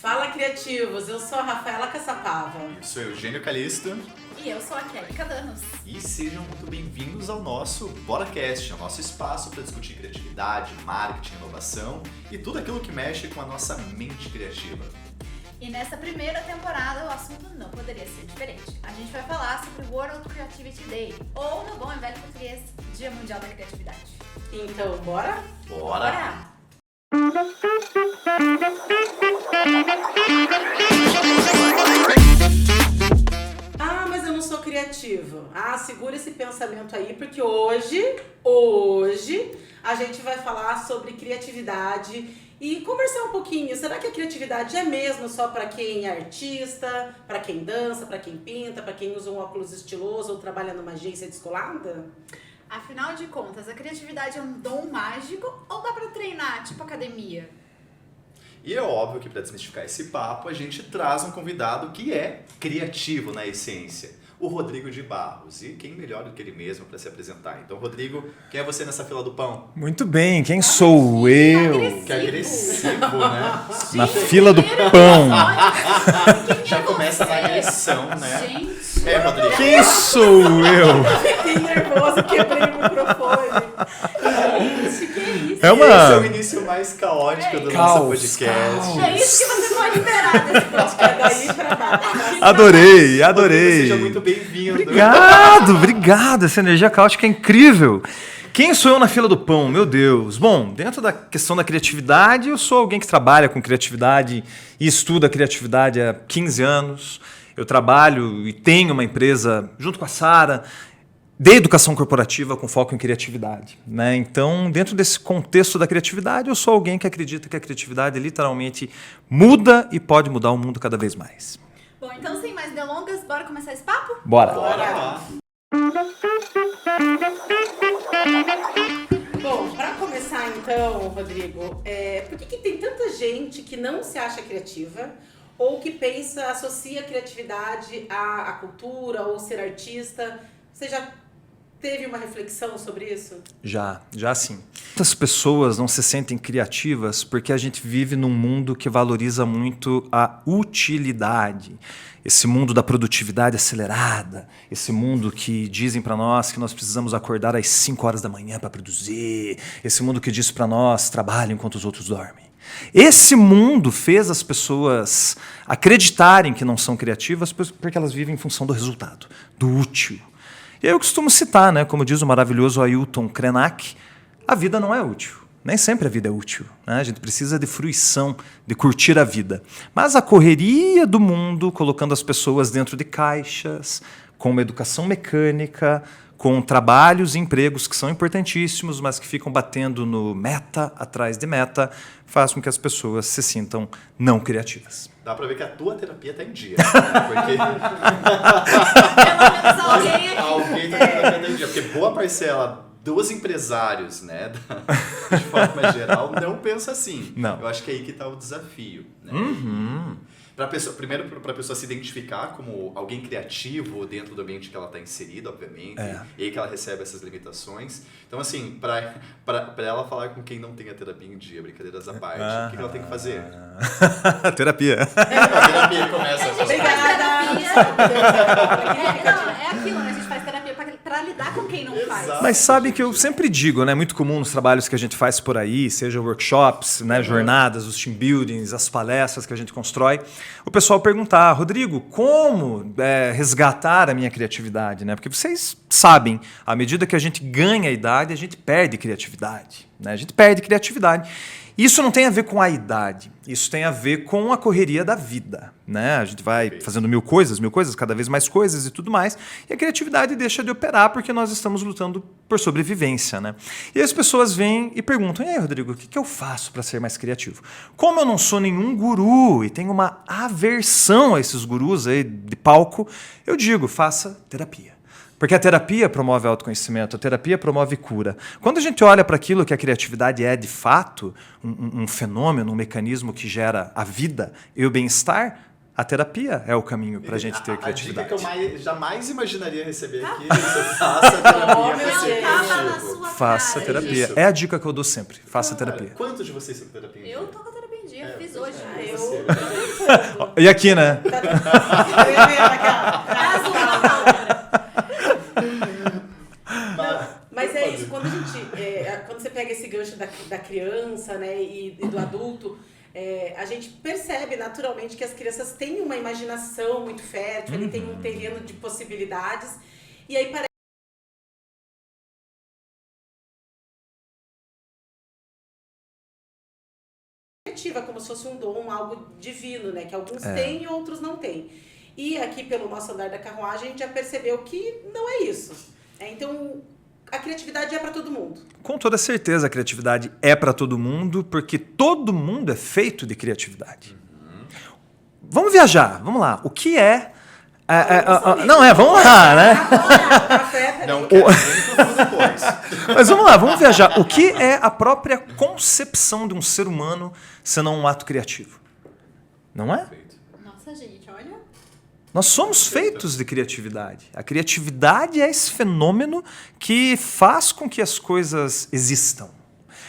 Fala, criativos! Eu sou a Rafaela Caçapava. Eu sou Eugênio Calisto. E eu sou a Kelly Cadanos. E sejam muito bem-vindos ao nosso BoraCast, o nosso espaço para discutir criatividade, marketing, inovação e tudo aquilo que mexe com a nossa mente criativa. E nessa primeira temporada o assunto não poderia ser diferente. A gente vai falar sobre o World Creativity Day, ou no bom e velho português, Dia Mundial da Criatividade. Então, bora? Bora! Ah, mas eu não sou criativo. Ah, segura esse pensamento aí, porque hoje a gente vai falar sobre criatividade e conversar um pouquinho. Será que a criatividade é mesmo só para quem é artista, para quem dança, para quem pinta, para quem usa um óculos estiloso ou trabalha numa agência descolada? Afinal de contas, a criatividade é um dom mágico ou dá pra treinar, tipo academia? E é óbvio que para desmistificar esse papo, a gente traz um convidado que é criativo na essência, o Rodrigo de Barros. E quem melhor do que ele mesmo para se apresentar? Então, Rodrigo, quem é você nessa fila do pão? Muito bem, quem sou eu? Que agressivo, né? Na fila do pão. Já começa na agressão, né? Gente, Rodrigo. Quem sou eu? Fiquei nervosa, quebrei o microfone. gente, que isso? É Esse é o uma... início mais caótico do Caos, nosso podcast. É isso que você pode esperar desse podcast. Daí pra baixo. Adorei. Rodrigo, seja muito bem-vindo. Obrigado. Essa energia caótica é incrível. Quem sou eu na fila do pão? Meu Deus. Bom, dentro da questão da criatividade, eu sou alguém que trabalha com criatividade e estuda criatividade há 15 anos. Eu trabalho e tenho uma empresa, junto com a Sara, de educação corporativa com foco em criatividade, né? Então, dentro desse contexto da criatividade, eu sou alguém que acredita que a criatividade literalmente muda e pode mudar o mundo cada vez mais. Bom, então sem mais delongas, bora começar esse papo? Bora! Bom, para começar então, Rodrigo, por que tem tanta gente que não se acha criativa ou que pensa, associa a criatividade à cultura ou ser artista? Você já teve uma reflexão sobre isso? Já sim. Muitas pessoas não se sentem criativas porque a gente vive num mundo que valoriza muito a utilidade. Esse mundo da produtividade acelerada, esse mundo que dizem para nós que nós precisamos acordar às 5 horas da manhã para produzir, esse mundo que diz para nós trabalhem enquanto os outros dormem. Esse mundo fez as pessoas acreditarem que não são criativas porque elas vivem em função do resultado, do útil. E aí eu costumo citar, né, como diz o maravilhoso Ailton Krenak, a vida não é útil. Nem sempre a vida é útil, né? A gente precisa de fruição, de curtir a vida. Mas a correria do mundo, colocando as pessoas dentro de caixas, com uma educação mecânica, com trabalhos e empregos que são importantíssimos, mas que ficam batendo no meta atrás de meta, faz com que as pessoas se sintam não criativas. Dá pra ver que a tua terapia tá em dia, né? Porque Pelo menos alguém aqui. alguém tá com a terapia tá em dia. Porque boa parcela dos empresários, né, de forma geral, não pensa assim. Não. Eu acho que é aí que tá o desafio, né? Uhum. Primeiro, para a pessoa se identificar como alguém criativo dentro do ambiente que ela está inserida, obviamente, e aí que ela recebe essas limitações. Então, assim, para ela falar com quem não tem a terapia em dia, brincadeiras à parte, o que ela tem que fazer? Terapia. A terapia começa A gente Obrigada. faz terapia. É aquilo, né? A gente faz terapia pra lidar com quem não faz. Exato. Mas sabe que eu sempre digo, né? Muito comum nos trabalhos que a gente faz por aí, seja workshops, né, jornadas, os team buildings, as palestras que a gente constrói, o pessoal perguntar, Rodrigo, como resgatar a minha criatividade, né? Porque vocês sabem, à medida que a gente ganha idade, a gente perde criatividade, né? A gente perde criatividade. Isso não tem a ver com a idade, isso tem a ver com a correria da vida, né? A gente vai fazendo mil coisas, cada vez mais coisas e tudo mais, e a criatividade deixa de operar porque nós estamos lutando por sobrevivência, né? E as pessoas vêm e perguntam, e aí, Rodrigo, o que eu faço para ser mais criativo? Como eu não sou nenhum guru e tenho uma aversão a esses gurus aí de palco, eu digo, faça terapia. Porque a terapia promove autoconhecimento, a terapia promove cura. Quando a gente olha para aquilo que a criatividade é de fato, um fenômeno, um mecanismo que gera a vida e o bem-estar, a terapia é o caminho para a gente ter criatividade. A dica que eu jamais imaginaria receber aqui é você faça terapia para ser criativo. Faça terapia. É a dica que eu dou sempre. Faça terapia. Quantos de vocês têm terapia? Eu tô com a terapia em dia, fiz hoje. Eu mundo. E aqui, né? Tá tremendo aquela. Mas é isso, quando você pega esse gancho da criança, né, e do adulto, a gente percebe naturalmente que as crianças têm uma imaginação muito fértil, ele tem um terreno de possibilidades, e aí parece como se fosse um dom, algo divino, né, que alguns têm e outros não têm. E aqui pelo nosso andar da carruagem a gente já percebeu que não é isso. Então a criatividade é para todo mundo. Com toda certeza a criatividade é para todo mundo, porque todo mundo é feito de criatividade. Vamos viajar, vamos lá. O que é... vamos lá, né? Não quero depois. Mas vamos lá, vamos viajar. O que é a própria concepção de um ser humano senão um ato criativo? Não é? Nossa, gente, olha. Nós somos feitos de criatividade. A criatividade é esse fenômeno que faz com que as coisas existam.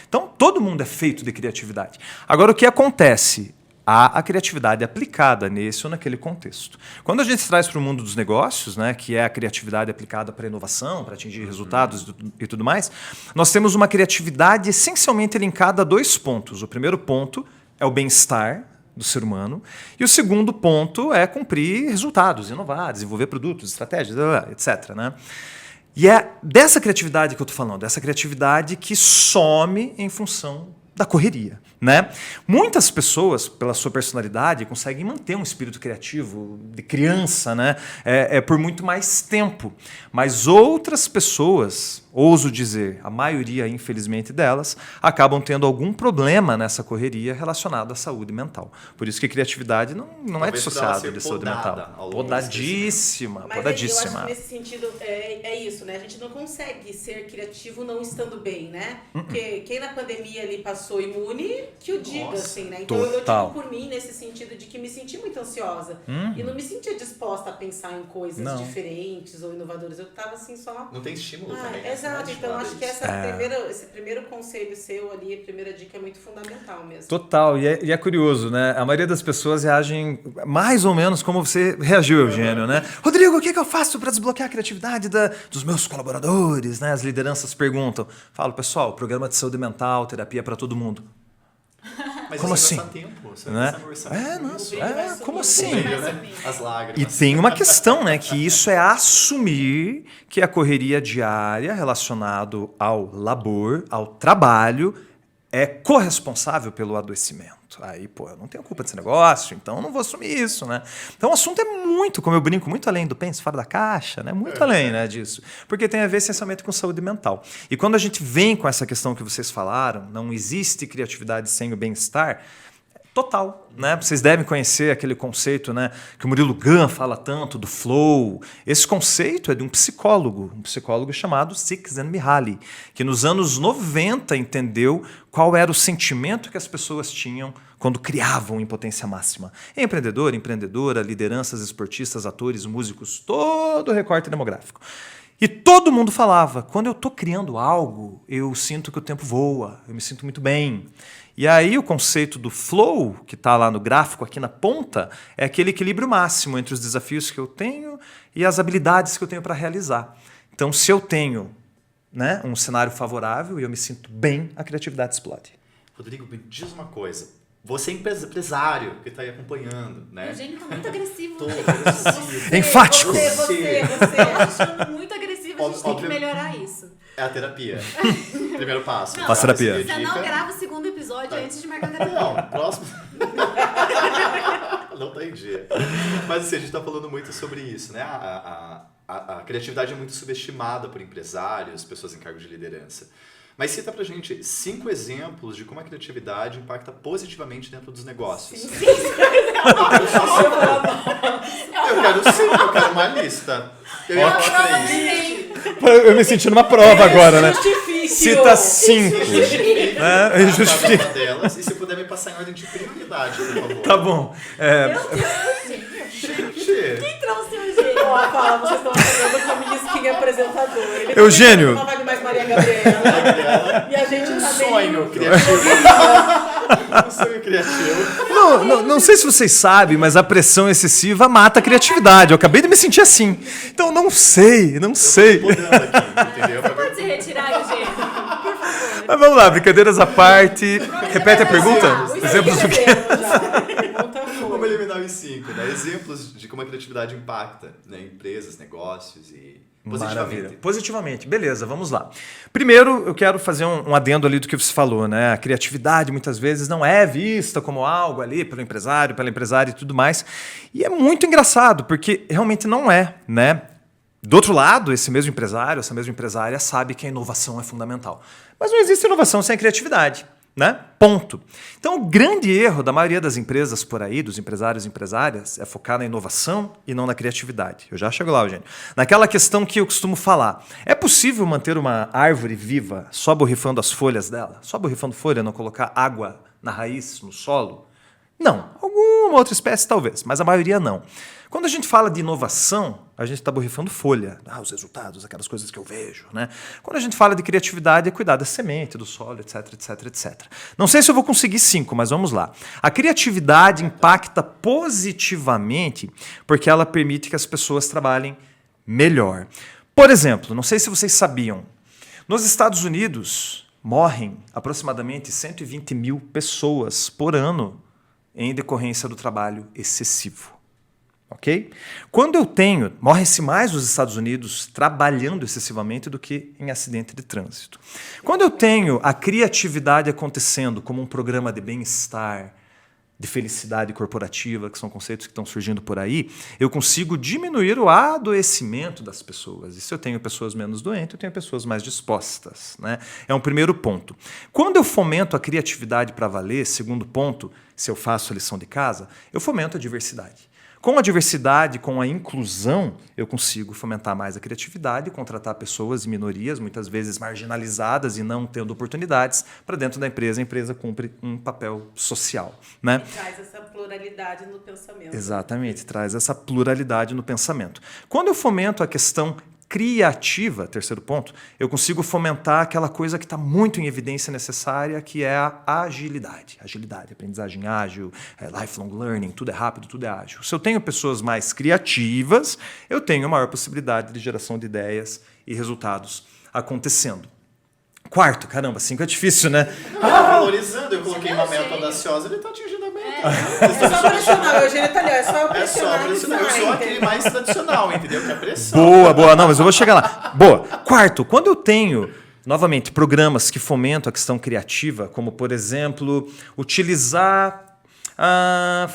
Então, todo mundo é feito de criatividade. Agora, o que acontece? Há a criatividade aplicada nesse ou naquele contexto. Quando a gente traz para o mundo dos negócios, né, que é a criatividade aplicada para a inovação, para atingir resultados e tudo mais, nós temos uma criatividade essencialmente linkada a 2 pontos. O primeiro ponto é o bem-estar do ser humano e o segundo ponto é cumprir resultados, inovar, desenvolver produtos, estratégias, etc. Né? E é dessa criatividade que eu estou falando, dessa criatividade que some em função da correria, né? Muitas pessoas, pela sua personalidade, conseguem manter um espírito criativo de criança, né? Por muito mais tempo. Mas outras pessoas, ouso dizer, a maioria, infelizmente, delas, acabam tendo algum problema nessa correria relacionado à saúde mental. Por isso que criatividade não é dissociada de saúde mental. Podadíssima, mas podadíssima. Eu acho que nesse sentido é isso, né? A gente não consegue ser criativo não estando bem, né? Porque quem na pandemia ali passou imune, que o diga, assim, né? Então eu digo por mim nesse sentido de que me senti muito ansiosa e não me sentia disposta a pensar em coisas diferentes ou inovadoras. Eu tava assim só... Não tem estímulo também, né? Exato, então acho que esse primeiro conselho seu ali, a primeira dica é muito fundamental mesmo. Total, e é curioso, né? A maioria das pessoas reagem mais ou menos como você reagiu, Eugênio, né? Rodrigo, o que eu faço para desbloquear a criatividade dos meus colaboradores, né? As lideranças perguntam. Falo, pessoal, programa de saúde mental, terapia para todo mundo. Mas como assim? Como assim? As lágrimas. E tem uma questão, né? Que isso é assumir que a correria diária relacionado ao labor, ao trabalho, é corresponsável pelo adoecimento. Aí, eu não tenho culpa desse negócio, então eu não vou assumir isso, né? Então o assunto é muito, como eu brinco, muito além do pense fora da caixa, né? Muito além, né, disso. Porque tem a ver essencialmente com saúde mental. E quando a gente vem com essa questão que vocês falaram, não existe criatividade sem o bem-estar, total, né? Vocês devem conhecer aquele conceito, né, que o Murilo Gun fala tanto, do flow. Esse conceito é de um psicólogo chamado Csikszentmihalyi, que nos anos 90 entendeu qual era o sentimento que as pessoas tinham quando criavam em potência máxima. Empreendedor, empreendedora, lideranças, esportistas, atores, músicos, todo o recorte demográfico. E todo mundo falava, quando eu estou criando algo, eu sinto que o tempo voa, eu me sinto muito bem. E aí o conceito do flow, que está lá no gráfico aqui na ponta, é aquele equilíbrio máximo entre os desafios que eu tenho e as habilidades que eu tenho para realizar. Então, se eu tenho, né, um cenário favorável e eu me sinto bem, a criatividade explode. Rodrigo, me diz uma coisa. Você é empresário que está aí acompanhando, né? O Eugênio tá muito agressivo. Enfático. Você. Eu achando muito agressivo, a gente tem que melhorar isso. É a terapia. Primeiro passo. Faça terapia. Você não grava o segundo episódio antes de marcar a terapia. Não, próximo. Não tem dia. Mas assim, a gente está falando muito sobre isso, né? A criatividade é muito subestimada por empresários, pessoas em cargo de liderança. Mas cita pra gente 5 exemplos de como a criatividade impacta positivamente dentro dos negócios. Sim. Eu quero uma lista. Eu me senti numa prova agora, né? Justifique. Cita 5. Né? Justifique. Delas, e se puder me passar em ordem de prioridade, por favor. Tá bom. Meu Deus, gente. Quem trouxe o Eugênio? Fala, vocês estão falando com o Skin apresentador. Ele Eugênio. Não vale mais Maria Gabriela. E a gente tá sonho bem... criativo. Um sonho criativo. Não sei se vocês sabem, mas a pressão excessiva mata a criatividade. Eu acabei de me sentir assim. Então, não sei. Eu tô podando aqui, entendeu? Você pode se retirar, Eugênio? Por favor. Mas vamos lá, brincadeiras à parte. Repete a pergunta? Os Exemplos do quê? Vamos eliminar os 5, né? Exemplos de como a criatividade impacta, né? Empresas, negócios e positivamente. Maravilha. Positivamente. Beleza, vamos lá. Primeiro, eu quero fazer um adendo ali do que você falou, né? A criatividade muitas vezes não é vista como algo ali pelo empresário, pela empresária e tudo mais. E é muito engraçado, porque realmente não é, né? Do outro lado, esse mesmo empresário, essa mesma empresária sabe que a inovação é fundamental. Mas não existe inovação sem criatividade, né? Ponto. Então, o grande erro da maioria das empresas por aí, dos empresários e empresárias, é focar na inovação e não na criatividade. Eu já chego lá, Eugênio. Naquela questão que eu costumo falar. É possível manter uma árvore viva só borrifando as folhas dela? Só borrifando folha, não colocar água na raiz, no solo? Não. Alguma outra espécie talvez, mas a maioria não. Quando a gente fala de inovação, a gente está borrifando folha. Os resultados, aquelas coisas que eu vejo, né? Quando a gente fala de criatividade, é cuidar da semente, do solo, etc, etc, etc. Não sei se eu vou conseguir 5, mas vamos lá. A criatividade impacta positivamente porque ela permite que as pessoas trabalhem melhor. Por exemplo, não sei se vocês sabiam, nos Estados Unidos morrem aproximadamente 120 mil pessoas por ano em decorrência do trabalho excessivo. Ok? Quando eu tenho, morre-se mais nos Estados Unidos trabalhando excessivamente do que em acidente de trânsito. Quando eu tenho a criatividade acontecendo como um programa de bem-estar, de felicidade corporativa, que são conceitos que estão surgindo por aí, eu consigo diminuir o adoecimento das pessoas. E se eu tenho pessoas menos doentes, eu tenho pessoas mais dispostas, né? É um primeiro ponto. Quando eu fomento a criatividade para valer, segundo ponto, se eu faço a lição de casa, eu fomento a diversidade. Com a diversidade, com a inclusão, eu consigo fomentar mais a criatividade, contratar pessoas e minorias, muitas vezes marginalizadas e não tendo oportunidades, para dentro da empresa. A empresa cumpre um papel social, né? E traz essa pluralidade no pensamento. Exatamente, traz essa pluralidade no pensamento. Quando eu fomento a questão criativa, terceiro ponto, eu consigo fomentar aquela coisa que está muito em evidência necessária, que é a agilidade. Agilidade, aprendizagem ágil, lifelong learning, tudo é rápido, tudo é ágil. Se eu tenho pessoas mais criativas, eu tenho maior possibilidade de geração de ideias e resultados acontecendo. Quarto, caramba, 5 é difícil, né? Valorizando, eu coloquei uma meta audaciosa, ele está atingindo a meta. É só pressionar, o Eugênio tá ali, é só É só pressionar. pressionar. Eu sou aquele mais tradicional, entendeu? Que é pressão. Boa. Não, mas eu vou chegar lá. Boa. Quarto, quando eu tenho, novamente, programas que fomentam a questão criativa, como, por exemplo, utilizar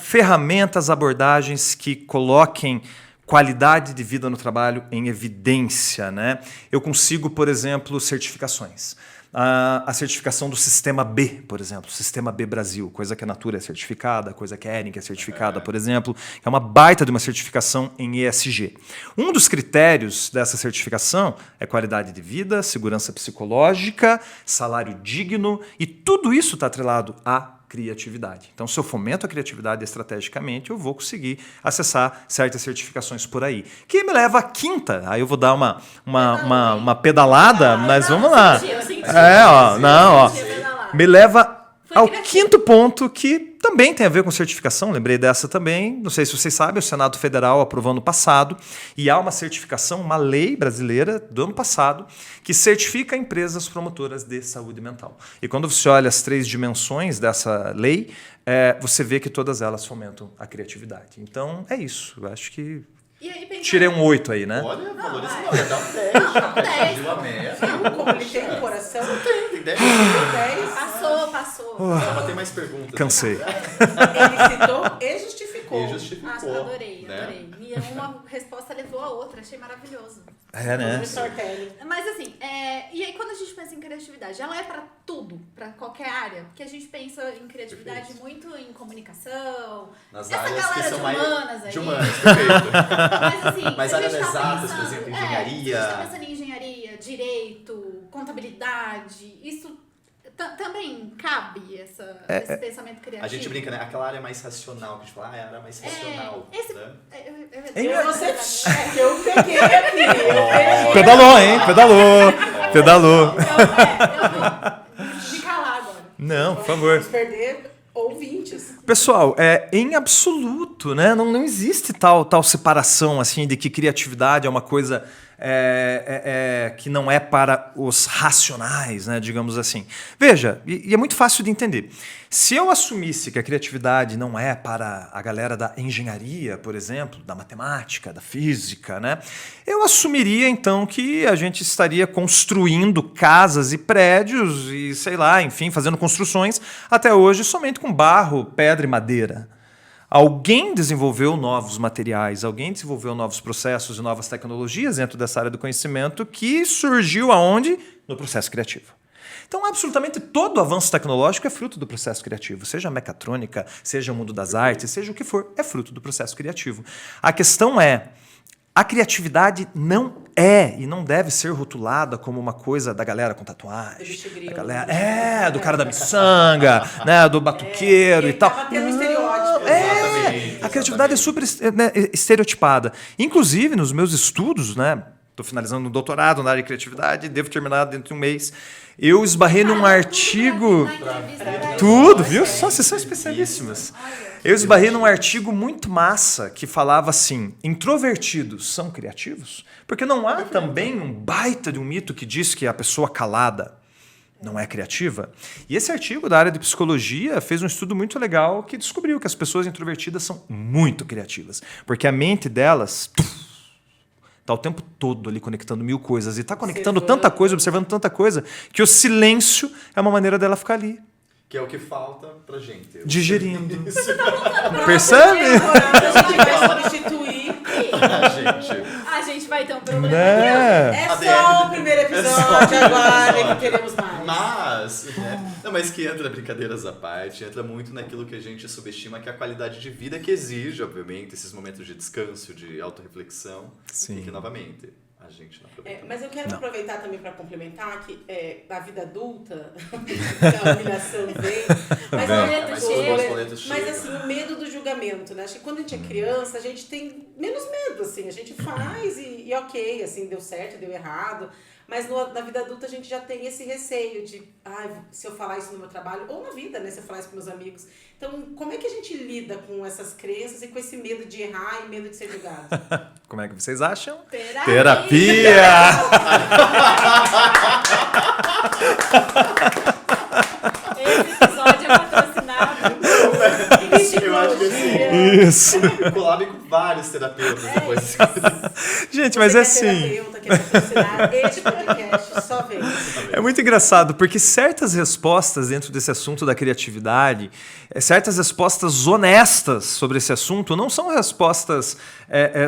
ferramentas, abordagens que coloquem qualidade de vida no trabalho em evidência, né? Eu consigo, por exemplo, certificações. A certificação do Sistema B, por exemplo, Sistema B Brasil, coisa que a Natura é certificada, coisa que a Ering é certificada, por exemplo, é uma baita de uma certificação em ESG. Um dos critérios dessa certificação é qualidade de vida, segurança psicológica, salário digno, e tudo isso está atrelado à criatividade. Então, se eu fomento a criatividade estrategicamente, eu vou conseguir acessar certas certificações por aí. Que me leva à quinta. Aí eu vou dar uma pedalada, mas vamos lá. Eu senti. Me leva ao quinto ponto, que também tem a ver com certificação. Lembrei dessa também. Não sei se vocês sabem, o Senado Federal aprovou ano passado, e há uma certificação, uma lei brasileira do ano passado, que certifica empresas promotoras de saúde mental. E quando você olha as 3 dimensões dessa lei, você vê que todas elas fomentam a criatividade. Então, é isso. Eu acho que E aí, pensando... tirei um 8 aí, né? Olha, valores vai. não, ia dar um 10. Não, 10. Viu a meta? Viu como ele tem um coração? Tem 10. 10. Passou. Ela tem mais perguntas. Cansei. Ele citou e justificou. E justificou. Nossa, adorei. Né? Uma resposta levou a outra, achei maravilhoso. É, né? Professor Telly. Mas assim, e aí quando a gente pensa em criatividade, ela é pra tudo, pra qualquer área? Porque a gente pensa em criatividade Perfeito. muito em comunicação, Nas essa áreas que galera são de mais humanas aí. de humanas, perfeito. Mas assim, Mas se a gente áreas tá exatas, por pensando- exemplo, Se a engenharia. gente tá pensando em engenharia, direito, contabilidade, isso também cabe esse pensamento criativo. A gente brinca, né? Aquela área mais racional, que a gente fala, é a área mais racional. esse- Né? Eu vou ser... Eu peguei aqui. Eu peguei. Pedalou, hein? Pedalou. Eu vou me calar agora. Não, por favor. Vamos perder ouvintes. Pessoal, em absoluto, né? Não existe tal separação assim de que criatividade é uma coisa que não é para os racionais, né? Digamos assim. Veja, e é muito fácil de entender. Se eu assumisse que a criatividade não é para a galera da engenharia, por exemplo, da matemática, da física, né? Eu assumiria então que a gente estaria construindo casas e prédios e, sei lá, enfim, fazendo construções até hoje somente com barro, pedra e madeira. Alguém desenvolveu novos materiais, alguém desenvolveu novos processos e novas tecnologias dentro dessa área do conhecimento que surgiu aonde? No processo criativo. Então, absolutamente todo avanço tecnológico é fruto do processo criativo. Seja a mecatrônica, seja o mundo das artes, seja o que for, é fruto do processo criativo. A questão é, a criatividade não é e não deve ser rotulada como uma coisa da galera com tatuagem. Da galera, do cara da miçanga, né, do batuqueiro e tal. Tá batendo estereótipo. A criatividade é super estereotipada. Inclusive, nos meus estudos, né? Estou finalizando um doutorado na área de criatividade, devo terminar dentro de um mês. Eu esbarrei num artigo... Tudo, viu? Só vocês são especialíssimas. Eu esbarrei num artigo muito massa que falava assim, introvertidos são criativos? Porque não há também um baita de um mito que diz que a pessoa calada não é criativa? E esse artigo da área de psicologia fez um estudo muito legal que descobriu que as pessoas introvertidas são muito criativas. Porque a mente delas... Está o tempo todo ali conectando mil coisas. E está conectando tanta coisa, observando tanta coisa, que o silêncio é uma maneira dela ficar ali. Que é o que falta pra gente. Digerindo. Percebe? A gente vai substituir. A gente vai ter um problema. É só o primeiro episódio, agora que teremos mais. Mas que entra brincadeiras à parte, entra muito naquilo que a gente subestima, que é a qualidade de vida que exige, obviamente, esses momentos de descanso, de autorreflexão. Sim. E que, novamente, a gente não aproveita. Mas eu quero aproveitar também para complementar que na vida adulta, a humilhação vem, mas assim, o medo do julgamento, né? Acho que quando a gente é criança, a gente tem menos medo, assim, a gente faz e ok, assim, deu certo, deu errado. Mas na vida adulta a gente já tem esse receio de, se eu falar isso no meu trabalho, ou na vida, né, se eu falar isso com meus amigos. Então, como é que a gente lida com essas crenças e com esse medo de errar e medo de ser julgado? Como é que vocês acham? Terapia! Esse episódio é patrocinado. Eu acho que assim, Isso. colab com vários terapeutas depois. Gente, mas é assim... terapeuta que patrocinar este podcast, só vem. É muito engraçado, porque certas respostas dentro desse assunto da criatividade, certas respostas honestas sobre esse assunto, não são respostas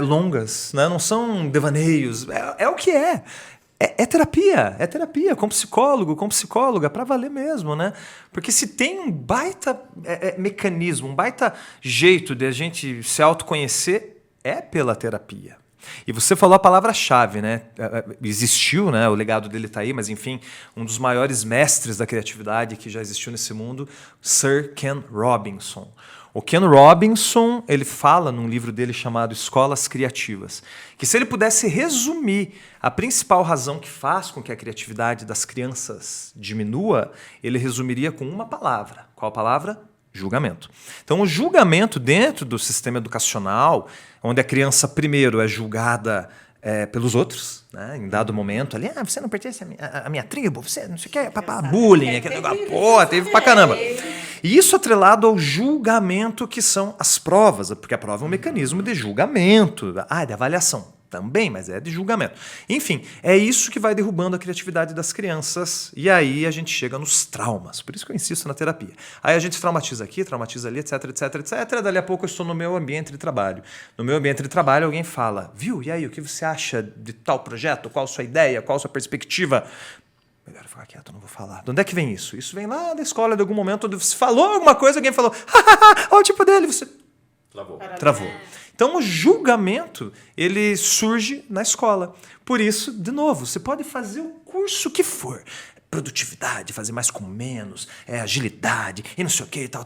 longas, né? Não são devaneios, é o que é. É terapia, com psicólogo, com psicóloga, para valer mesmo, né? Porque se tem um baita mecanismo, um baita jeito de a gente se autoconhecer, é pela terapia. E você falou a palavra-chave, né? Existiu, né? O legado dele está aí, mas enfim, um dos maiores mestres da criatividade que já existiu nesse mundo, Sir Ken Robinson. O Ken Robinson, ele fala num livro dele chamado Escolas Criativas, que se ele pudesse resumir a principal razão que faz com que a criatividade das crianças diminua, ele resumiria com uma palavra. Qual palavra? Julgamento. Então, o julgamento dentro do sistema educacional, onde a criança primeiro é julgada pelos outros, né? Em dado momento ali, você não pertence à minha tribo, você não sei o que, bullying, aquele negócio, teve pra caramba. E isso atrelado ao julgamento, que são as provas, porque a prova é um mecanismo de julgamento, de avaliação também, mas é de julgamento. Enfim, é isso que vai derrubando a criatividade das crianças, e aí a gente chega nos traumas, por isso que eu insisto na terapia. Aí a gente traumatiza aqui, traumatiza ali, etc, etc, etc, dali a pouco eu estou no meu ambiente de trabalho. No meu ambiente de trabalho alguém fala, viu, e aí, o que você acha de tal projeto? Qual a sua ideia? Qual a sua perspectiva? Melhor ficar quieto, não vou falar. De onde é que vem isso? Isso vem lá da escola, de algum momento, onde você falou alguma coisa, alguém falou, olha o tipo dele, você... Travou. Então, o julgamento, ele surge na escola. Por isso, de novo, você pode fazer o curso que for. Produtividade, fazer mais com menos, agilidade, e não sei o que, tal.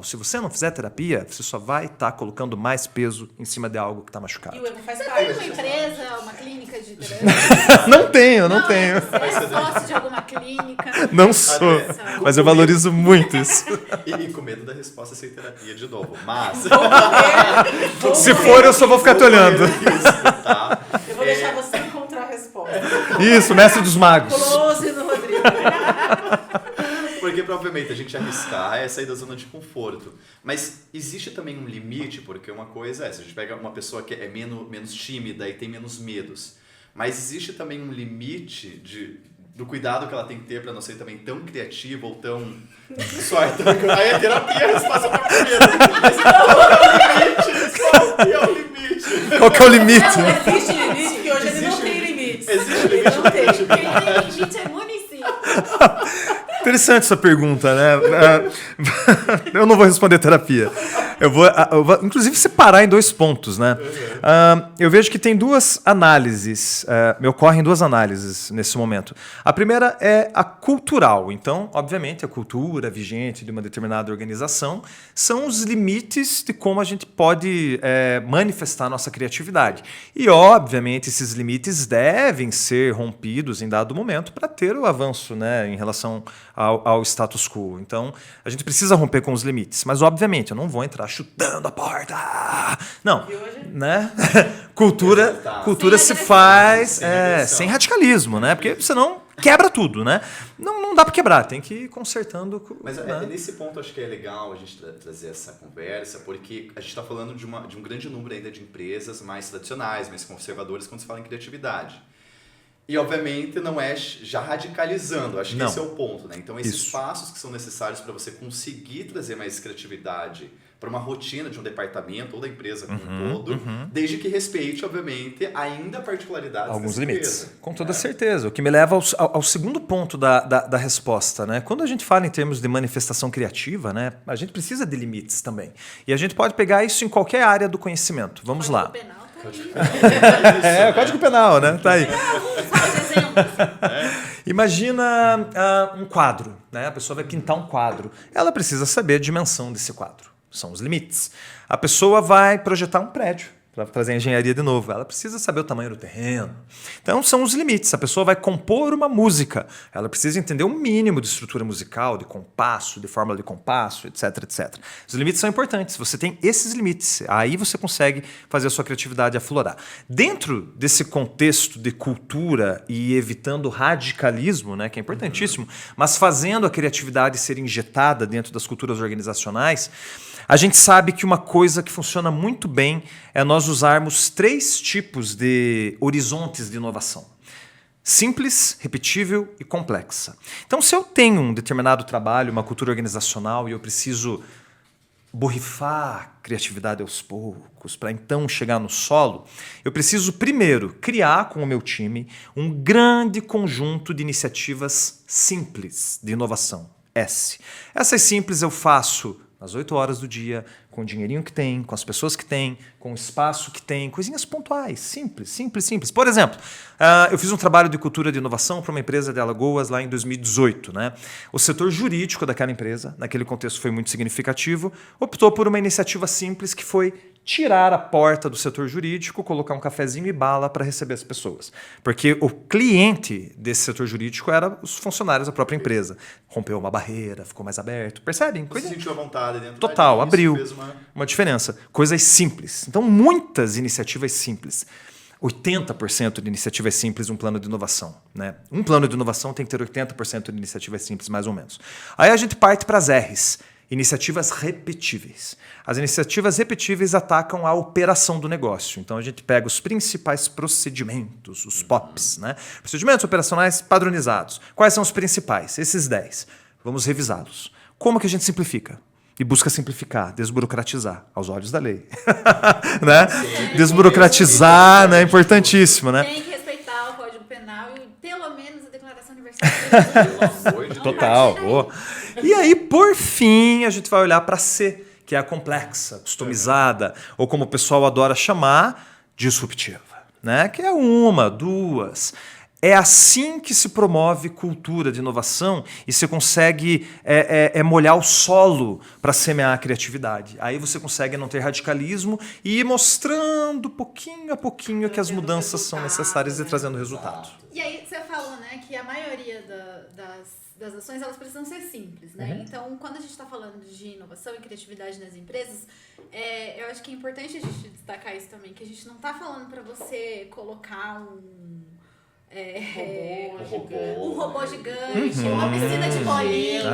Se você não fizer terapia, você só vai estar colocando mais peso em cima de algo que está machucado. E o erro faz Você parte. tem uma empresa, uma clínica de de terapia? Não tenho. Você é sócio de alguma clínica? Não sou. Mas eu valorizo muito isso. E com medo da resposta sem terapia de novo. Mas. Se for, eu só vou ficar te olhando. Isso, tá? Eu vou deixar você encontrar a resposta. Isso, mestre dos magos. Close no Rodrigo. Porque, provavelmente, a gente arriscar é sair da zona de conforto. Mas existe também um limite, porque uma coisa é, se a gente pega uma pessoa que é menos tímida e tem menos medos, mas existe também um limite do cuidado que ela tem que ter para não ser também tão criativa ou tão... Aí a terapia, a resposta tá com medo. Mas qual é o limite? Qual que é o limite? Não, existe limite, que hoje ele não tem limites. Existe Ele limite. não tem. Quem tem limite é município. Interessante essa pergunta, né? Eu não vou responder terapia. Eu vou, inclusive, separar em 2 pontos, né? Eu vejo que tem 2 análises, me ocorrem 2 análises nesse momento. A primeira é a cultural. Então, obviamente, a cultura vigente de uma determinada organização são os limites de como a gente pode manifestar nossa criatividade. E, obviamente, esses limites devem ser rompidos em dado momento para ter o avanço, né, em relação ao status quo. Então, a gente precisa romper com os limites. Mas, obviamente, eu não vou entrar chutando a porta. Não, né? Cultura se faz sem radicalismo, né? Porque senão quebra tudo, né? Não dá para quebrar, tem que ir consertando. Mas né? nesse ponto acho que é legal a gente trazer essa conversa, porque a gente está falando de um grande número ainda de empresas mais tradicionais, mais conservadoras quando se fala em criatividade. E, obviamente, não é já radicalizando. Acho que esse é o ponto, né? Então, esses passos que são necessários para você conseguir trazer mais criatividade para uma rotina de um departamento ou da empresa como um todo, desde que respeite, obviamente, ainda particularidades alguns dessa limites. empresa. Com toda certeza. O que me leva ao segundo ponto da resposta, né? Quando a gente fala em termos de manifestação criativa, né, a gente precisa de limites também. E a gente pode pegar isso em qualquer área do conhecimento. Vamos lá. O Código Penal, né? Tá aí. Imagina um quadro, né? A pessoa vai pintar um quadro. Ela precisa saber a dimensão desse quadro. São os limites. A pessoa vai projetar um prédio, para trazer a engenharia de novo. Ela precisa saber o tamanho do terreno. Então, são os limites. A pessoa vai compor uma música. Ela precisa entender o mínimo de estrutura musical, de compasso, de fórmula de compasso, etc, etc. Os limites são importantes. Você tem esses limites. Aí você consegue fazer a sua criatividade aflorar. Dentro desse contexto de cultura e evitando o radicalismo, né, que é importantíssimo, mas fazendo a criatividade ser injetada dentro das culturas organizacionais, a gente sabe que uma coisa que funciona muito bem é nós usarmos 3 tipos de horizontes de inovação. Simples, repetível e complexa. Então, se eu tenho um determinado trabalho, uma cultura organizacional, e eu preciso borrifar criatividade aos poucos, para então chegar no solo, eu preciso primeiro criar com o meu time um grande conjunto de iniciativas simples de inovação. Essas simples eu faço às 8 horas do dia, com o dinheirinho que tem, com as pessoas que tem, com o espaço que tem, coisinhas pontuais, simples, simples, simples. Por exemplo, eu fiz um trabalho de cultura de inovação para uma empresa de Alagoas lá em 2018. Né? O setor jurídico daquela empresa, naquele contexto foi muito significativo, optou por uma iniciativa simples que foi tirar a porta do setor jurídico, colocar um cafezinho e bala para receber as pessoas. Porque o cliente desse setor jurídico era os funcionários da própria empresa. Rompeu uma barreira, ficou mais aberto. Percebem? Você sentiu à vontade dentro Total, disso, abriu fez uma diferença. Coisas simples. Então, muitas iniciativas simples. 80% de iniciativas simples, um plano de inovação. Né? Um plano de inovação tem que ter 80% de iniciativas simples, mais ou menos. Aí a gente parte para as R's. Iniciativas repetíveis. As iniciativas repetíveis atacam a operação do negócio. Então, a gente pega os principais procedimentos, os POPs, né? Procedimentos operacionais padronizados. Quais são os principais? Esses 10. Vamos revisá-los. Como que a gente simplifica? E busca simplificar, desburocratizar, aos olhos da lei. Né? Desburocratizar, né? É importantíssimo, né? Tem que respeitar o Código Penal e, pelo menos, a Declaração Universal dos Direitos Humanos. Total. E aí, por fim, a gente vai olhar para C, que é a complexa, customizada, ou como o pessoal adora chamar, disruptiva. Né? Que é 1, 2. É assim que se promove cultura de inovação e você consegue molhar o solo para semear a criatividade. Aí você consegue não ter radicalismo e ir mostrando pouquinho a pouquinho que as mudanças são necessárias e trazendo resultado. E aí você falou, né, que a maioria das ações elas precisam ser simples, né? Então, quando a gente está falando de inovação e criatividade nas empresas, eu acho que é importante a gente destacar isso também, que a gente não está falando para você colocar um robô gigante, uma piscina de bolinhas,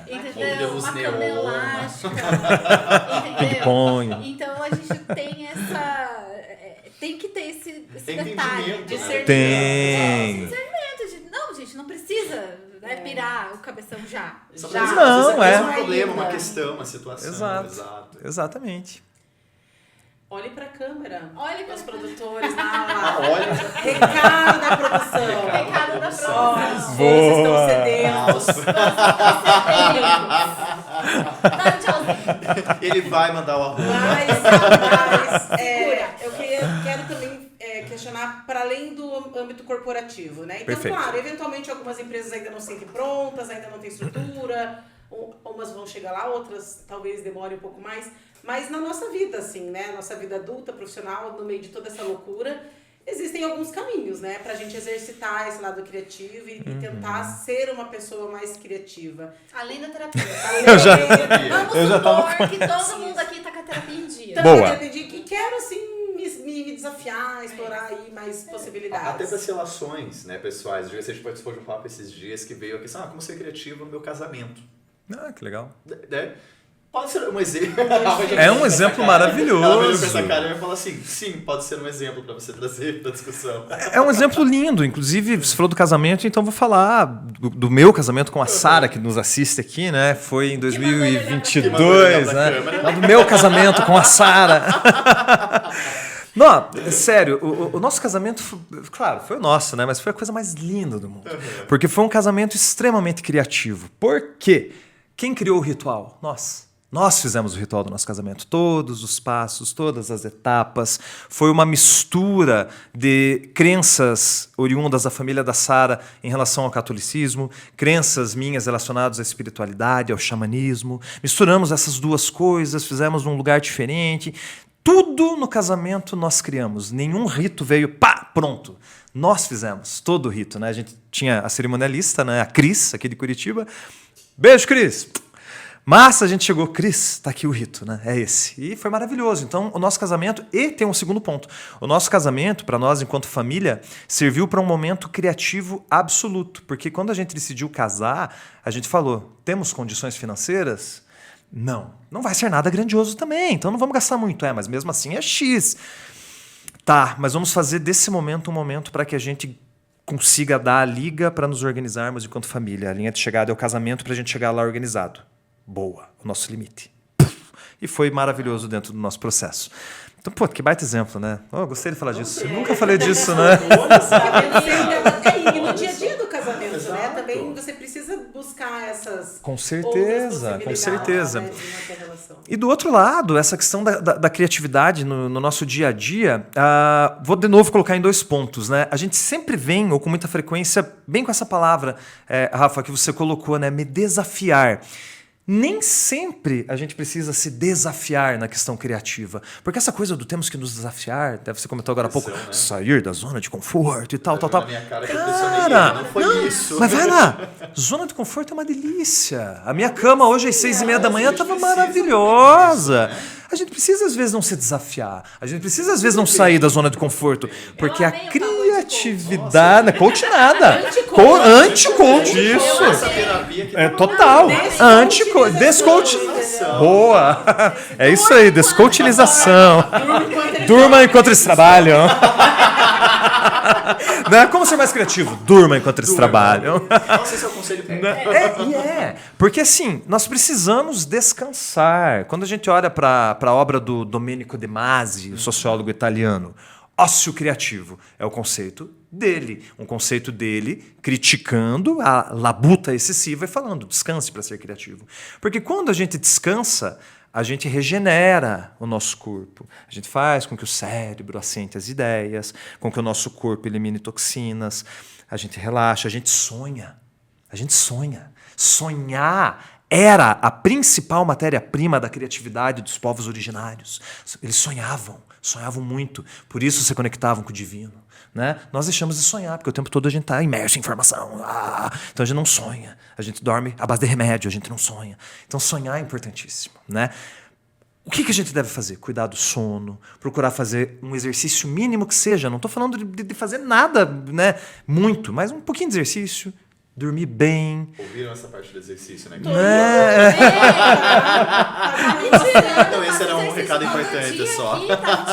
entendeu? Uma cama elástica, entendeu? Então a gente tem tem que ter esse detalhe de ser não, gente, não precisa pirar o cabeção já. Não, é um problema, uma questão, uma situação. Exato. Exatamente. Olhe pra câmera. Olhe para os pra produtores lá. Olha. Recado da produção. Recado da produção. Vocês estão sedentos. Ele vai mandar o arroba. Eu quero também questionar para além do âmbito corporativo, né? Então, Perfeito. Claro, eventualmente algumas empresas ainda não se sentem prontas, ainda não têm estrutura, umas vão chegar lá, outras talvez demorem um pouco mais. Mas na nossa vida, assim, né? Nossa vida adulta, profissional, no meio de toda essa loucura, existem alguns caminhos, né? Pra gente exercitar esse lado criativo e tentar ser uma pessoa mais criativa. Além da terapia. Eu já tava que todo mundo aqui tá com a terapia em dia. Boa. E quero, assim, me desafiar, explorar aí mais possibilidades. Até das relações, né, pessoais. A gente participou de um papo esses dias que veio a questão, como ser criativo no meu casamento. Ah, que legal. Pode ser um exemplo. É um exemplo maravilhoso. Ela veio com essa cara e falou assim, sim, pode ser um exemplo para você trazer para discussão. É um exemplo lindo. Inclusive, você falou do casamento, então vou falar do meu casamento com a Sara, que nos assiste aqui, né? Foi em 2022, né? Do meu casamento com a Sara. Não, sério, o nosso casamento, claro, foi o nosso, né? Mas foi a coisa mais linda do mundo. Porque foi um casamento extremamente criativo. Por quê? Quem criou o ritual? Nós fizemos o ritual do nosso casamento, todos os passos, todas as etapas. Foi uma mistura de crenças oriundas da família da Sara em relação ao catolicismo, crenças minhas relacionadas à espiritualidade, ao xamanismo. Misturamos essas duas coisas, fizemos num lugar diferente. Tudo no casamento nós criamos. Nenhum rito veio, pronto. Nós fizemos todo o rito, né? A gente tinha a cerimonialista, né? A Cris, aqui de Curitiba. Beijo, Cris! Mas a gente chegou, Cris, tá aqui o rito, né? É esse. E foi maravilhoso. Então, o nosso casamento, e tem um segundo ponto, o nosso casamento, para nós, enquanto família, serviu para um momento criativo absoluto. Porque quando a gente decidiu casar, a gente falou, temos condições financeiras? Não vai ser nada grandioso também, então não vamos gastar muito. Mas mesmo assim é X. Tá, mas vamos fazer desse momento um momento para que a gente consiga dar a liga para nos organizarmos enquanto família. A linha de chegada é o casamento para a gente chegar lá organizado. Boa, o nosso limite. E foi maravilhoso dentro do nosso processo. Então, que baita exemplo, né? Gostei de falar disso. Eu nunca falei disso, né? E no dia a dia do casamento, né? Também você precisa buscar essas com certeza. Né, e do outro lado, essa questão da criatividade no nosso dia a dia, vou de novo colocar em 2 pontos, né? A gente sempre vem, ou com muita frequência, bem com essa palavra, Rafa, que você colocou, né? Me desafiar. Nem sempre a gente precisa se desafiar na questão criativa. Porque essa coisa do temos que nos desafiar, até você comentou agora há pouco, né? Sair da zona de conforto e tal. Na minha cara, não foi isso. Mas vai lá, zona de conforto é uma delícia. A minha cama hoje às 6h30 da manhã estava maravilhosa. A gente precisa, às vezes, não se desafiar. A gente precisa, às vezes, não sair da zona de conforto. Porque a criatividade... Não coach nada. Anti-coach, isso. Total. Anti-coach. Descoachilização. Boa. É isso aí, descoachilização. Durma enquanto eles trabalham. Né? Como ser mais criativo? Durma enquanto eles trabalham. Esse é o seu conselho. Porque assim, nós precisamos descansar. Quando a gente olha para a obra do Domenico De Masi, o sociólogo italiano, ócio criativo é o conceito dele. Um conceito dele criticando a labuta excessiva e falando, descanse para ser criativo. Porque quando a gente descansa, a gente regenera o nosso corpo. A gente faz com que o cérebro assente as ideias, com que o nosso corpo elimine toxinas, a gente relaxa, a gente sonha. A gente sonha. Sonhar era a principal matéria-prima da criatividade dos povos originários. Eles sonhavam muito, por isso se conectavam com o divino. Né? Nós deixamos de sonhar, porque o tempo todo a gente está imerso em informação. Então a gente não sonha. A gente dorme à base de remédio, a gente não sonha. Então sonhar é importantíssimo. Né? O que a gente deve fazer? Cuidar do sono, procurar fazer um exercício mínimo que seja. Não estou falando de fazer nada, né, muito, mas um pouquinho de exercício. Dormir bem. Ouviram essa parte do exercício, né? Não, esse era um recado importante só.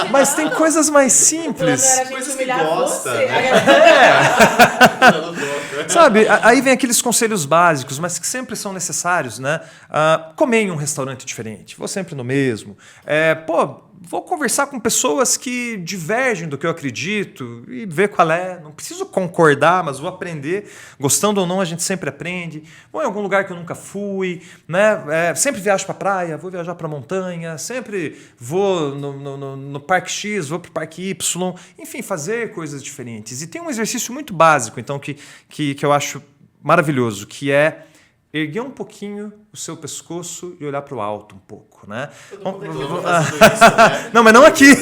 Mas tem coisas mais simples. Coisas que gosta, né? Sabe, aí vem aqueles conselhos básicos, mas que sempre são necessários, né? Comer em um restaurante diferente, vou sempre no mesmo. Vou conversar com pessoas que divergem do que eu acredito e ver qual é. Não preciso concordar, mas vou aprender. Gostando ou não, a gente sempre aprende. Vou em algum lugar que eu nunca fui, né? Sempre viajo para a praia, vou viajar para a montanha, sempre vou no Parque X, vou para o Parque Y. Enfim, fazer coisas diferentes. E tem um exercício muito básico, então, que eu acho maravilhoso, que é erguer um pouquinho o seu pescoço e olhar para o alto um pouco, né? Não, mas não aqui.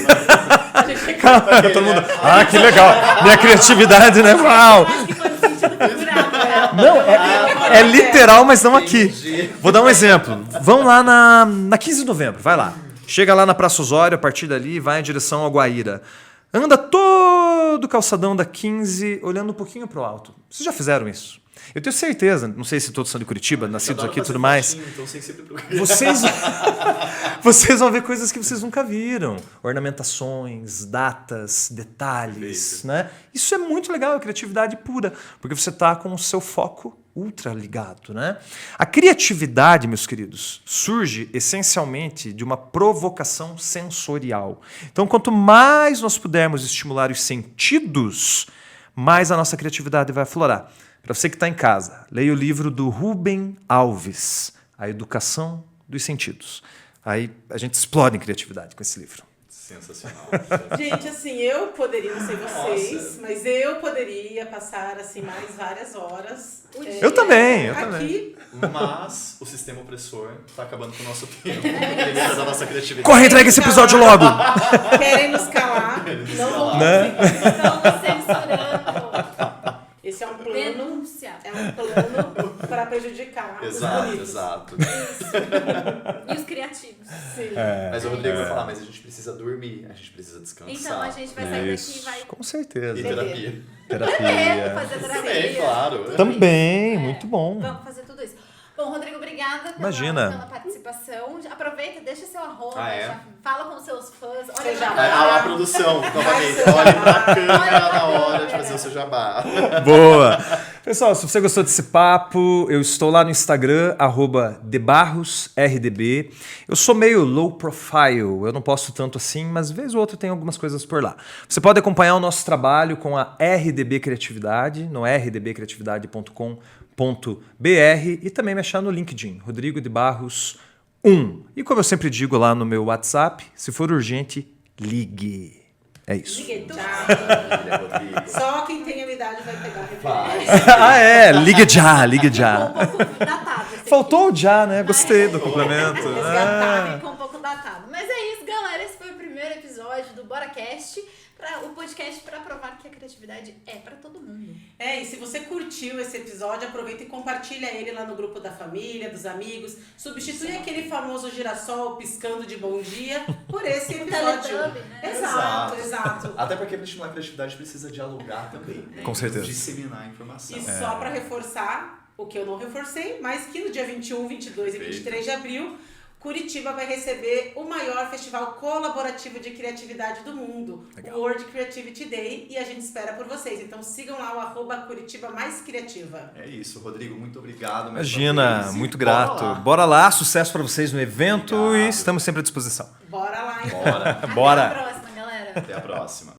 Todo mundo. Que legal. Minha criatividade, né? Uau. Não, é literal, mas não aqui. Vou dar um exemplo. Vão lá na 15 de novembro, vai lá. Chega lá na Praça Osório, a partir dali, vai em direção ao Guaíra. Anda todo o calçadão da 15, olhando um pouquinho para o alto. Vocês já fizeram isso? Eu tenho certeza, não sei se todos são de Curitiba, nascidos aqui e tudo mais. Então, sempre vocês vão ver coisas que vocês nunca viram. Ornamentações, datas, detalhes. Né? Isso é muito legal, é criatividade pura, porque você está com o seu foco ultra ligado. Né? A criatividade, meus queridos, surge essencialmente de uma provocação sensorial. Então, quanto mais nós pudermos estimular os sentidos, mais a nossa criatividade vai aflorar. Para você que está em casa, leia o livro do Rubem Alves, A Educação dos Sentidos. Aí a gente explode em criatividade com esse livro. Sensacional. Gente, assim, eu poderia, não sei vocês, mas eu poderia passar assim mais várias horas. Eu também. Aqui. Mas o sistema opressor está acabando com o nosso tempo. Da nossa criatividade. Corre, entrega esse episódio logo! Querem nos calar. Não vão Estamos censurando. Esse é um plano. Denúncia. É um plano para prejudicar os bonitos. Exato. E os criativos. Sim. Mas o Rodrigo vai falar, mas a gente precisa dormir, a gente precisa descansar. Então a gente vai sair daqui e vai... Com certeza. E terapia. fazer terapia. Também, claro. Também, muito bom. Vamos fazer tudo isso. Bom, Rodrigo, obrigada pela participação. Aproveita, deixa seu arroba, já fala com seus fãs. Olha a produção, novamente. Olha pra câmera na hora de fazer o seu jabá. Boa! Pessoal, se você gostou desse papo, eu estou lá no Instagram, @debarrosrdb. Eu sou meio low profile, eu não posto tanto assim, mas vez ou outra tem algumas coisas por lá. Você pode acompanhar o nosso trabalho com a RDB Criatividade, no rdbcriatividade.com.br e também me achar no LinkedIn, Rodrigo de Barros 1. E como eu sempre digo lá no meu WhatsApp, se for urgente, ligue. É isso. Ligue já. Só quem tem a idade vai pegar a referência. Ligue já, ligue já. Ficou um pouco datado. Faltou o já, né? Gostei do complemento. Ficou um pouco datado. Mas é isso, galera. Esse foi o primeiro episódio do BoraCast. O podcast para provar que a criatividade é para todo mundo. E se você curtiu esse episódio, aproveita e compartilha ele lá no grupo da família, dos amigos. Substitui aquele famoso girassol piscando de bom dia por esse episódio. Né? Exato. Até porque para estimular a criatividade precisa dialogar também. Com certeza. Disseminar a informação. E só para reforçar o que eu não reforcei, mas que no dia 21, 22 e 23 de abril, Curitiba vai receber o maior festival colaborativo de criatividade do mundo, o World Creativity Day, e a gente espera por vocês. Então sigam lá o @Curitiba Mais Criativa. É isso, Rodrigo, muito obrigado. Imagina, muito grato. Bora lá, sucesso para vocês no evento. Obrigado. E estamos sempre à disposição. Bora lá, então. Bora. Até a próxima, galera. Até a próxima.